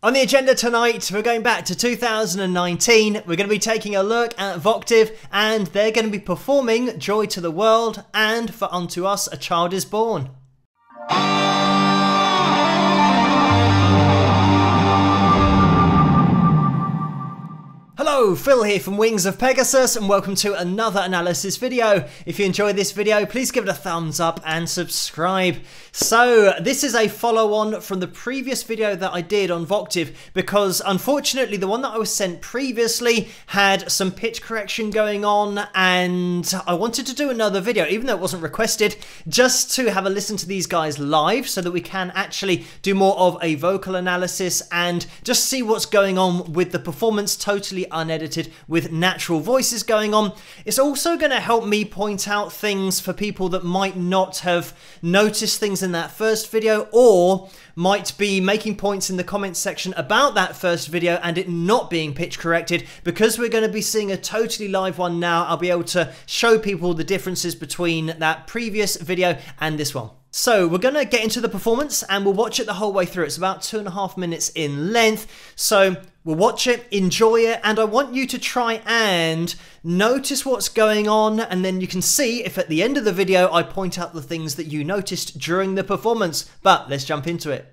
On the agenda tonight, we're going back to 2019. We're going to be taking a look at Voctave, and they're going to be performing Joy to the World and For Unto Us a Child is Born. Hello, Phil here from Wings of Pegasus, and welcome to another analysis video. If you enjoyed this video, please give it a thumbs up and subscribe. So this is a follow-on from the previous video that I did on Voctave, because unfortunately the one that I was sent previously had some pitch correction going on, and I wanted to do another video, even though it wasn't requested, just to have a listen to these guys live so that we can actually do more of a vocal analysis and just see what's going on with the performance, totally unedited with natural voices going on. It's also going to help me point out things for people that might not have noticed things in that first video, or might be making points in the comments section about that first video and it not being pitch corrected. Because we're going to be seeing a totally live one now, I'll be able to show people the differences between that previous video and this one. So we're going to get into the performance and we'll watch it the whole way through. It's about 2.5 minutes in length. So we'll watch it, enjoy it, and I want you to try and notice what's going on, and then you can see if at the end of the video I point out the things that you noticed during the performance. But let's jump into it.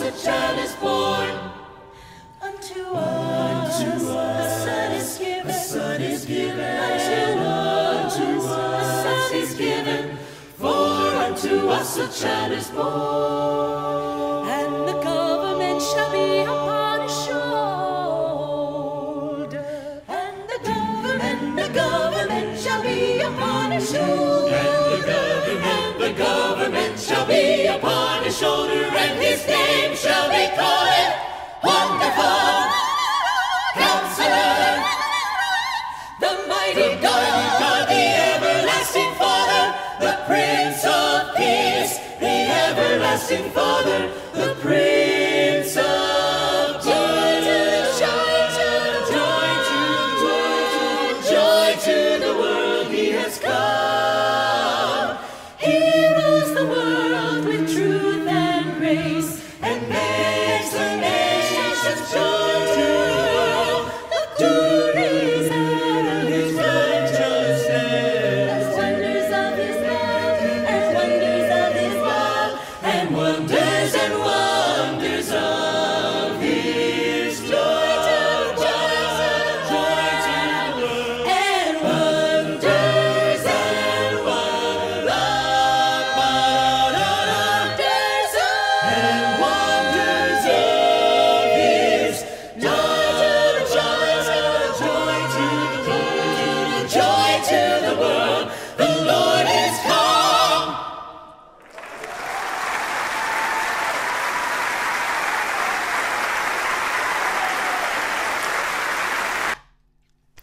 A child is born unto us. A son is given. A son is given. Unto us. A son is given. For unto us a child is born. And the government shall be upon his shoulder. And the government shall be upon his shoulder. And the government shall be upon his shoulder. And his name shall be called Wonderful Counselor, the Mighty God, the Everlasting Father, the Prince of Peace, the Everlasting Father, the Prince of Joy. Joy to the world he has come. He rules the world with truth and grace, and makes the nations join to know the glories of his righteousness, wonders of his love, and wonders of his love, and wonders of his joy.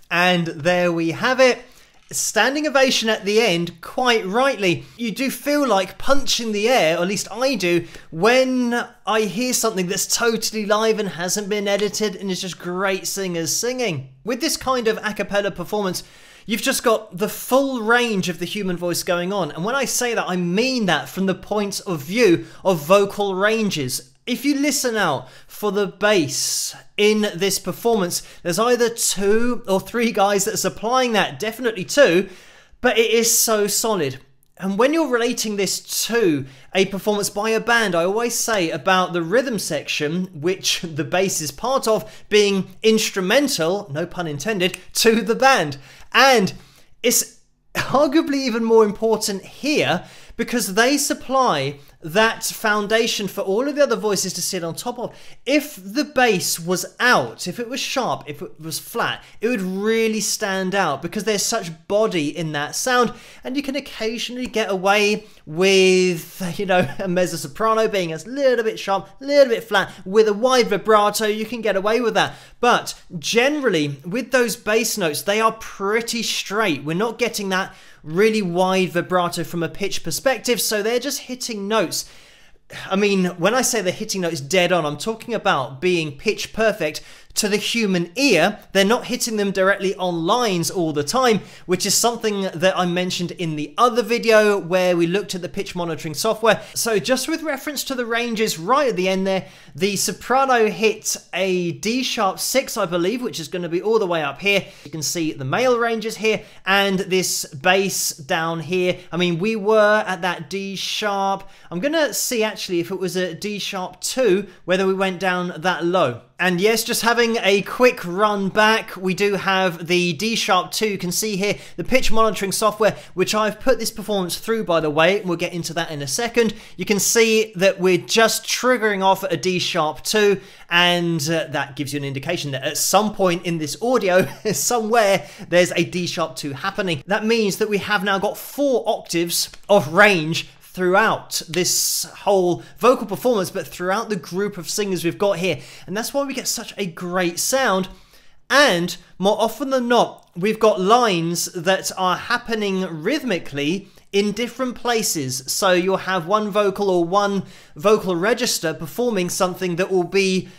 And there we have it. Standing ovation at the end, quite rightly. You do feel like punching the air, or at least I do, when I hear something that's totally live and hasn't been edited and is just great singers singing. With this kind of a cappella performance, you've just got the full range of the human voice going on. And when I say that, I mean that from the point of view of vocal ranges. If you listen out for the bass in this performance, there's either 2 or 3 guys that are supplying that, definitely 2, but it is so solid. And when you're relating this to a performance by a band, I always say about the rhythm section, which the bass is part of, being instrumental, no pun intended, to the band. And it's arguably even more important here because they supply that foundation for all of the other voices to sit on top of. If the bass was out, if it was sharp, if it was flat, it would really stand out because there's such body in that sound. And you can occasionally get away with, you know, a mezzo-soprano being a little bit sharp, a little bit flat. With a wide vibrato, you can get away with that. But generally, with those bass notes, they are pretty straight. We're not getting that really wide vibrato from a pitch perspective, so they're just hitting notes. I mean, when I say they're hitting notes dead on, I'm talking about being pitch perfect to the human ear. They're not hitting them directly on lines all the time, which is something that I mentioned in the other video where we looked at the pitch monitoring software. So just with reference to the ranges right at the end there, the soprano hit a D sharp 6, I believe, which is going to be all the way up here. You can see the male ranges here and this bass down here. I mean, we were at that D sharp. I'm going to see actually if it was a D sharp 2, whether we went down that low. And yes, just having a quick run back, we do have the D sharp 2. You can see here the pitch monitoring software, which I've put this performance through, by the way. We'll get into that in a second. You can see that we're just triggering off at a D sharp 2, and that gives you an indication that at some point in this audio, somewhere, there's a D sharp 2 happening. That means that we have now got 4 octaves of range throughout this whole vocal performance, but throughout the group of singers we've got here. And that's why we get such a great sound. And more often than not, we've got lines that are happening rhythmically in different places. So you'll have one vocal or one vocal register performing something that will be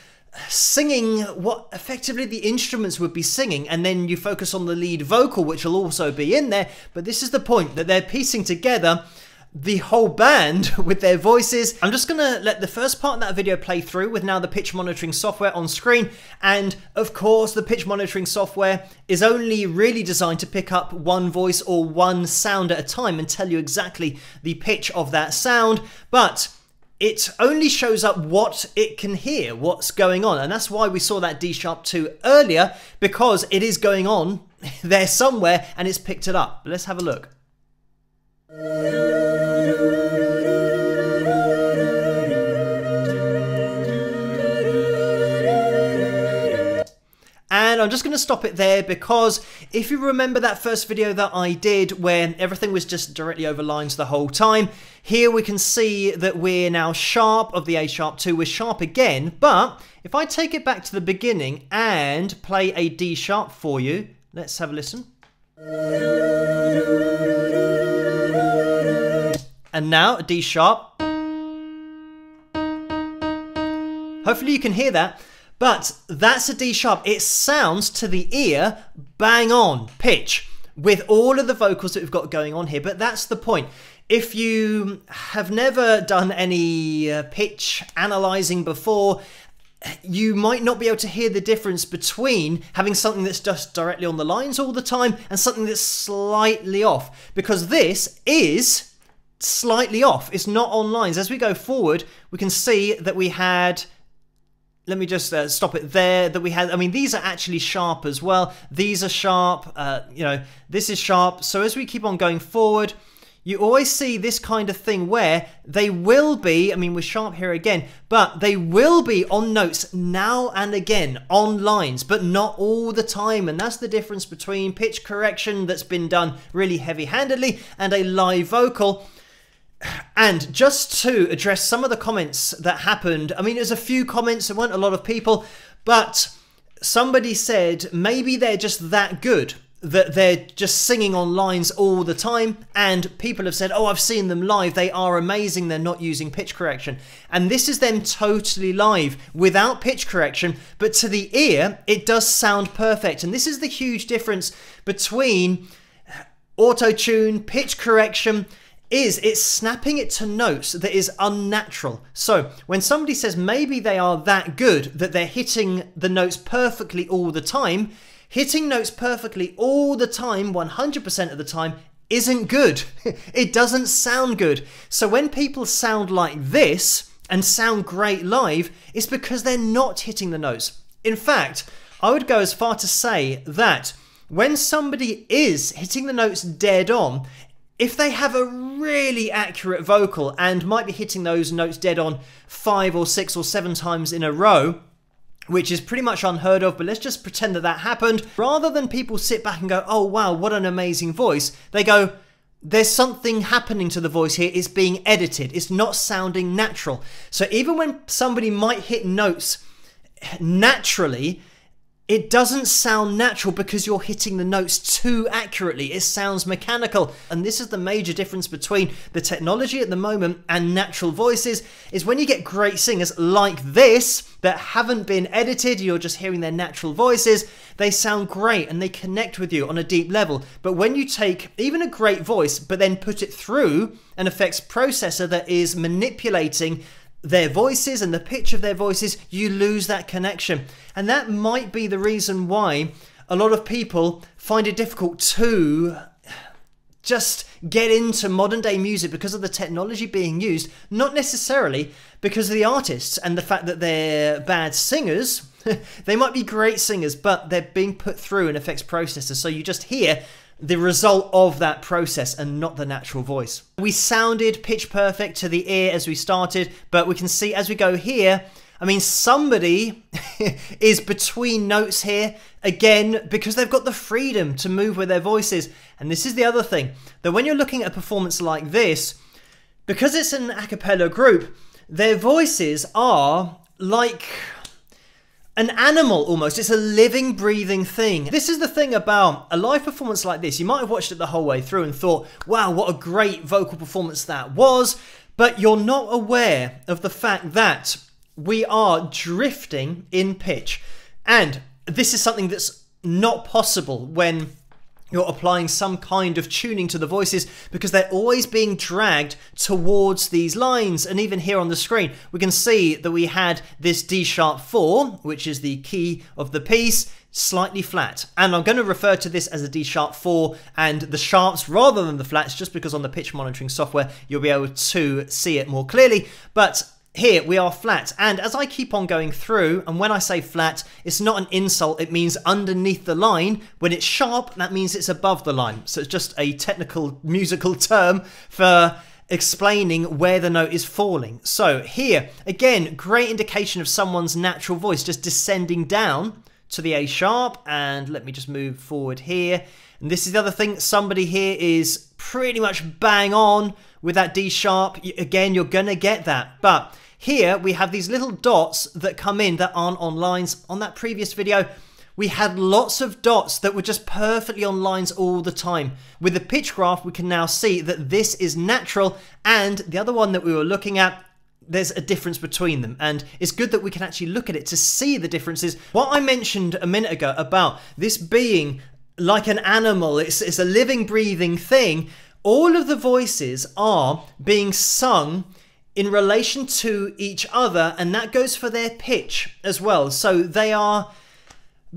singing what effectively the instruments would be singing, and then you focus on the lead vocal, which will also be in there. But this is the point, that they're piecing together the whole band with their voices. I'm just gonna let the first part of that video play through with now the pitch monitoring software on screen. And of course, the pitch monitoring software is only really designed to pick up one voice or one sound at a time and tell you exactly the pitch of that sound, but it only shows up what it can hear, what's going on. And that's why we saw that D sharp 2 earlier, because it is going on there somewhere and it's picked it up. Let's have a look. And I'm just going to stop it there, because if you remember that first video that I did where everything was just directly over lines the whole time, here we can see that we're now sharp of the A sharp 2, we're sharp again. But if I take it back to the beginning and play a D sharp for you, let's have a listen. And now a D sharp. Hopefully you can hear that. But that's a D sharp. It sounds to the ear bang on pitch with all of the vocals that we've got going on here. But that's the point. If you have never done any pitch analysing before, you might not be able to hear the difference between having something that's just directly on the lines all the time and something that's slightly off. Because this is slightly off. It's not on lines. As we go forward, we can see that we had... Let me just stop it there. That we had, I mean, these are actually sharp as well. These are sharp, you know, this is sharp. So as we keep on going forward, you always see this kind of thing where they will be, I mean, we're sharp here again, but they will be on notes now and again on lines, but not all the time. And that's the difference between pitch correction that's been done really heavy-handedly and a live vocal. And just to address some of the comments that happened, I mean, there's a few comments, there weren't a lot of people, but somebody said maybe they're just that good, that they're just singing on lines all the time, and people have said, oh, I've seen them live, they are amazing, they're not using pitch correction. And this is them totally live, without pitch correction, but to the ear, it does sound perfect. And this is the huge difference between auto-tune, pitch correction, is it's snapping it to notes that is unnatural. So when somebody says maybe they are that good that they're hitting the notes perfectly all the time, hitting notes perfectly all the time, 100% of the time, isn't good. It doesn't sound good. So when people sound like this and sound great live, it's because they're not hitting the notes. In fact, I would go as far to say that when somebody is hitting the notes dead on, if they have a really accurate vocal and might be hitting those notes dead on 5 or 6 or 7 times in a row, which is pretty much unheard of, but let's just pretend that that happened. Rather than people sit back and go, oh wow, what an amazing voice, they go, there's something happening to the voice here, it's being edited, it's not sounding natural. So even when somebody might hit notes naturally, it doesn't sound natural because you're hitting the notes too accurately. It sounds mechanical. And this is the major difference between the technology at the moment and natural voices, is when you get great singers like this that haven't been edited, you're just hearing their natural voices, they sound great and they connect with you on a deep level. But when you take even a great voice but then put it through an effects processor that is manipulating their voices and the pitch of their voices, you lose that connection. And that might be the reason why a lot of people find it difficult to just get into modern day music, because of the technology being used, not necessarily because of the artists and the fact that they're bad singers. They might be great singers, but they're being put through an effects processor, so you just hear the result of that process and not the natural voice. We sounded pitch perfect to the ear as we started, but we can see as we go here, I mean, somebody is between notes here, again, because they've got the freedom to move with their voices. And this is the other thing, that when you're looking at a performance like this, because it's an a cappella group, their voices are like an animal almost. It's a living, breathing thing. This is the thing about a live performance like this. You might have watched it the whole way through and thought, wow, what a great vocal performance that was, but you're not aware of the fact that we are drifting in pitch. And this is something that's not possible when you're applying some kind of tuning to the voices, because they're always being dragged towards these lines. And even here on the screen, we can see that we had this D sharp 4, which is the key of the piece, slightly flat. And I'm going to refer to this as a D sharp 4 and the sharps rather than the flats, just because on the pitch monitoring software, you'll be able to see it more clearly. But here we are flat, and as I keep on going through, and when I say flat, it's not an insult, it means underneath the line. When it's sharp, that means it's above the line. So it's just a technical musical term for explaining where the note is falling. So here, again, great indication of someone's natural voice just descending down to the A sharp, and let me just move forward here. And this is the other thing, somebody here is pretty much bang on with that D sharp. Again, you're gonna get that, but here we have these little dots that come in that aren't on lines. On that previous video, we had lots of dots that were just perfectly on lines all the time. With the pitch graph, we can now see that this is natural, and the other one that we were looking at, there's a difference between them, and it's good that we can actually look at it to see the differences. What I mentioned a minute ago about this being like an animal, it's a living, breathing thing. All of the voices are being sung in relation to each other, and that goes for their pitch as well. So they are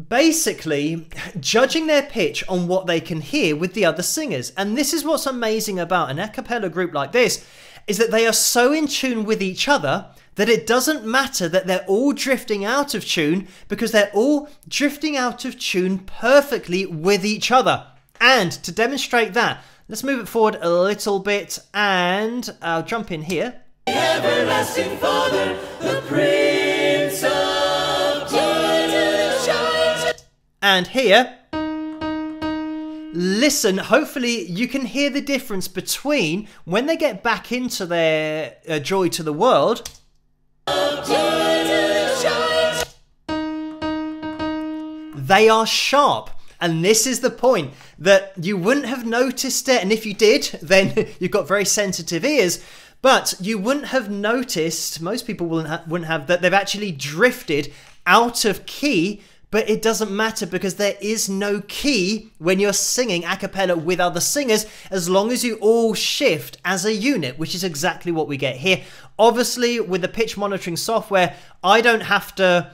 basically judging their pitch on what they can hear with the other singers. And this is what's amazing about an a cappella group like this, is that they are so in tune with each other that it doesn't matter that they're all drifting out of tune, because they're all drifting out of tune perfectly with each other. And to demonstrate that, let's move it forward a little bit, and I'll jump in here. The everlasting Father, the Prince of Peace. And here, listen, hopefully you can hear the difference between when they get back into their joy to the world. They are sharp. And this is the point, that you wouldn't have noticed it, and if you did, then you've got very sensitive ears, but you wouldn't have noticed, most people wouldn't have, that they've actually drifted out of key, but it doesn't matter because there is no key when you're singing a cappella with other singers, as long as you all shift as a unit, which is exactly what we get here. Obviously, with the pitch monitoring software, I don't have to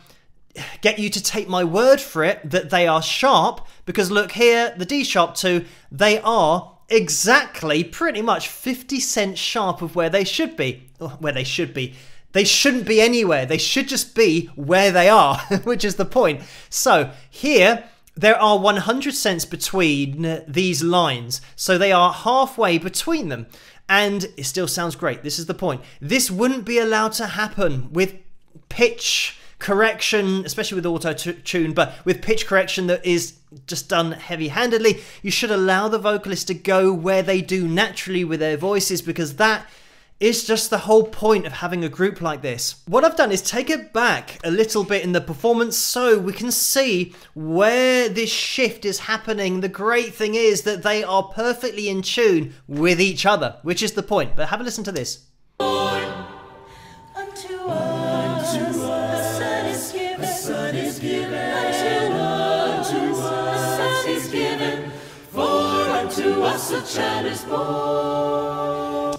get you to take my word for it that they are sharp, because look here, the D sharp 2, they are exactly pretty much 50 cents sharp of where they should be. Where they should be. They shouldn't be anywhere. They should just be where they are, which is the point. So here, there are 100 cents between these lines. So they are halfway between them. and it still sounds great. This is the point. This wouldn't be allowed to happen with pitch correction, especially with auto-tune, but with pitch correction that is just done heavy-handedly. You should allow the vocalist to go where they do naturally with their voices, because that is just the whole point of having a group like this. What I've done is take it back a little bit in the performance so we can see where this shift is happening. The great thing is that they are perfectly in tune with each other, which is the point. But have a listen to this. A child is born.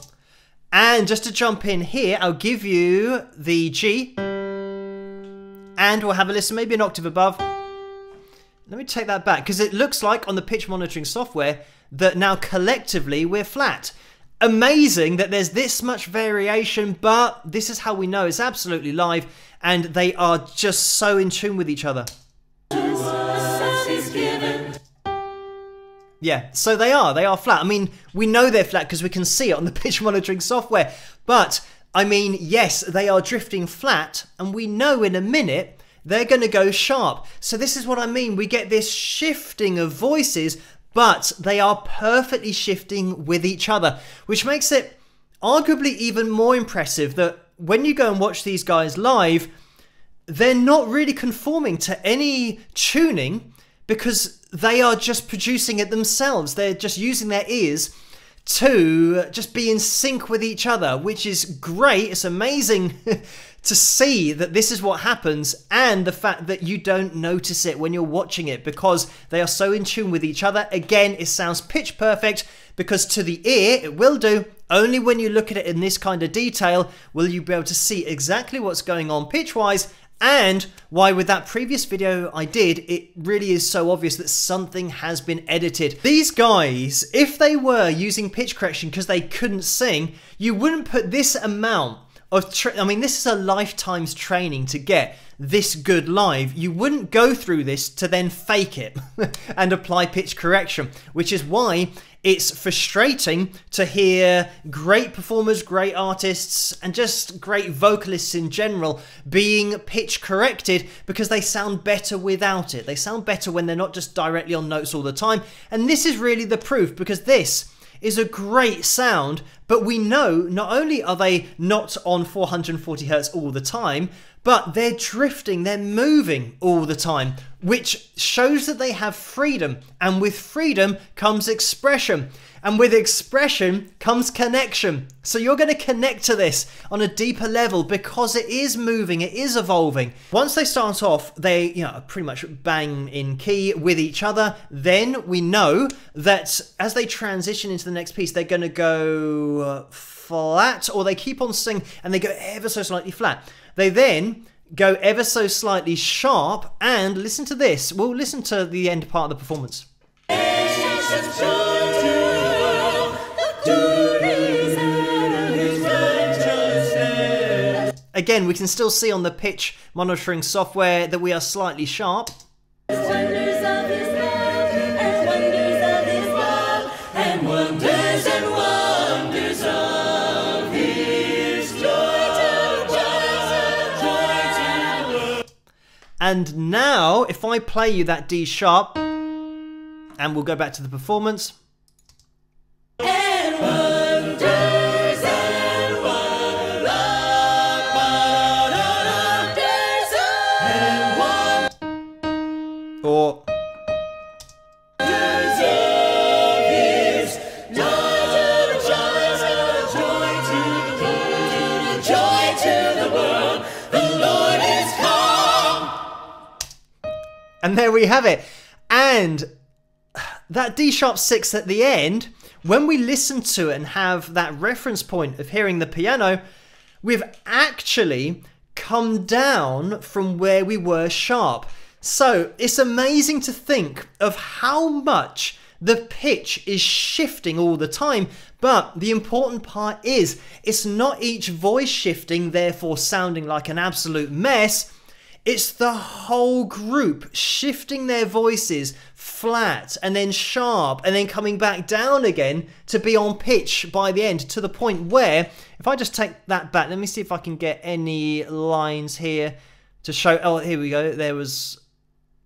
And just to jump in here, I'll give you the G, and we'll have a listen, maybe an octave above. Let me take that back, because it looks like on the pitch monitoring software that now collectively we're flat. Amazing that there's this much variation, but this is how we know it's absolutely live, and they are just so in tune with each other. Yeah, so they are flat. I mean, we know they're flat because we can see it on the pitch monitoring software. But, I mean, yes, they are drifting flat, and we know in a minute they're going to go sharp. So this is what I mean. We get this shifting of voices, but they are perfectly shifting with each other, which makes it arguably even more impressive that when you go and watch these guys live, they're not really conforming to any tuning, because they are just producing it themselves. They're just using their ears to just be in sync with each other, which is great. It's amazing to see that this is what happens, and the fact that you don't notice it when you're watching it because they are so in tune with each other. Again, it sounds pitch perfect because to the ear it will do. Only when you look at it in this kind of detail will you be able to see exactly what's going on pitch-wise, and why with that previous video I did, it really is so obvious that something has been edited. These guys, if they were using pitch correction because they couldn't sing, you wouldn't put this amount of, I mean, this is a lifetime's training to get this good live. You wouldn't go through this to then fake it and apply pitch correction, which is why it's frustrating to hear great performers, great artists, and just great vocalists in general being pitch corrected, because they sound better without it. They sound better when they're not just directly on notes all the time. And this is really the proof, because this is a great sound, but we know not only are they not on 440 Hertz all the time, but they're drifting, they're moving all the time, which shows that they have freedom. And with freedom comes expression. And with expression comes connection. So you're going to connect to this on a deeper level because it is moving, it is evolving. Once they start off, they are pretty much bang in key with each other. Then we know that as they transition into the next piece, they're going to go flat, or they keep on singing and they go ever so slightly flat. They then go ever so slightly sharp, and listen to this. We'll listen to the end part of the performance. Again, we can still see on the pitch monitoring software that we are slightly sharp. Wonders of his love, and wonders of his love, and wonders of his joy to And now, if I play you that D sharp, and we'll go back to the performance. and wonders and wonders Or and there we have it. And that D sharp 6 at the end, when we listen to it and have that reference point of hearing the piano, we've actually come down from where we were sharp. So it's amazing to think of how much the pitch is shifting all the time. But the important part is it's not each voice shifting, therefore sounding like an absolute mess. It's the whole group shifting their voices flat, and then sharp, and then coming back down again to be on pitch by the end, to the point where, if I just take that back, let me see if I can get any lines here to show. Oh, here we go. There was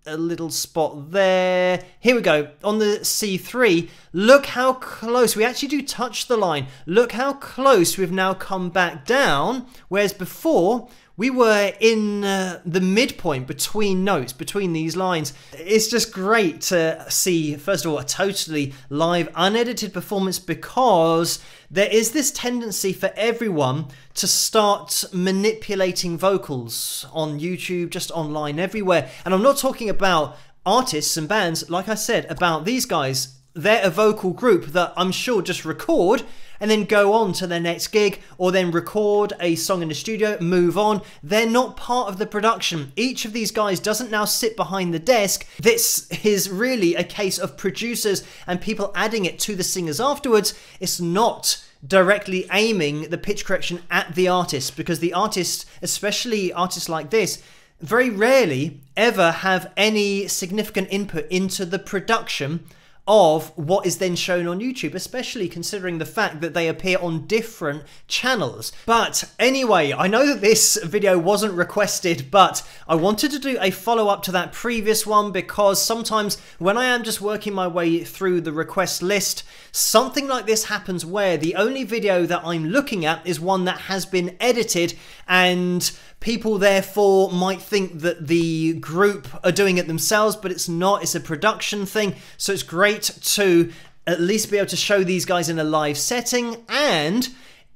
a little spot there. Here we go. On the C3, look how close. We actually do touch the line. Look how close we've now come back down, whereas before we were in the midpoint between notes, between these lines. It's just great to see, first of all, a totally live, unedited performance, because there is this tendency for everyone to start manipulating vocals on YouTube, just online, everywhere. And I'm not talking about artists and bands, like I said, about these guys. They're a vocal group that I'm sure just record and then go on to their next gig, or then record a song in the studio, move on. They're not part of the production. Each of these guys doesn't now sit behind the desk. This is really a case of producers and people adding it to the singers afterwards. It's not directly aiming the pitch correction at the artist, because the artist, especially artists like this, very rarely ever have any significant input into the production of what is then shown on YouTube, especially considering the fact that they appear on different channels. But anyway, I know that this video wasn't requested, but I wanted to do a follow-up to that previous one, because sometimes when I am just working my way through the request list, something like this happens where the only video that I'm looking at is one that has been edited, and people therefore might think that the group are doing it themselves, but it's not. It's a production thing. So it's great to at least be able to show these guys in a live setting, and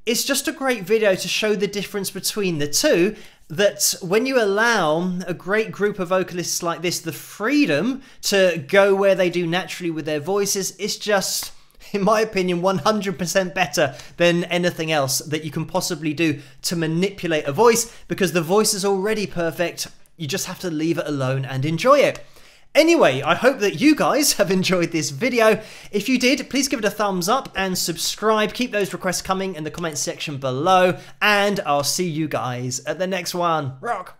it's just a great video to show the difference between the two, that when you allow a great group of vocalists like this the freedom to go where they do naturally with their voices, it's just, in my opinion, 100% better than anything else that you can possibly do to manipulate a voice, because the voice is already perfect. You just have to leave it alone and enjoy it. Anyway, I hope that you guys have enjoyed this video. If you did, please give it a thumbs up and subscribe. Keep those requests coming in the comment section below, and I'll see you guys at the next one. Rock!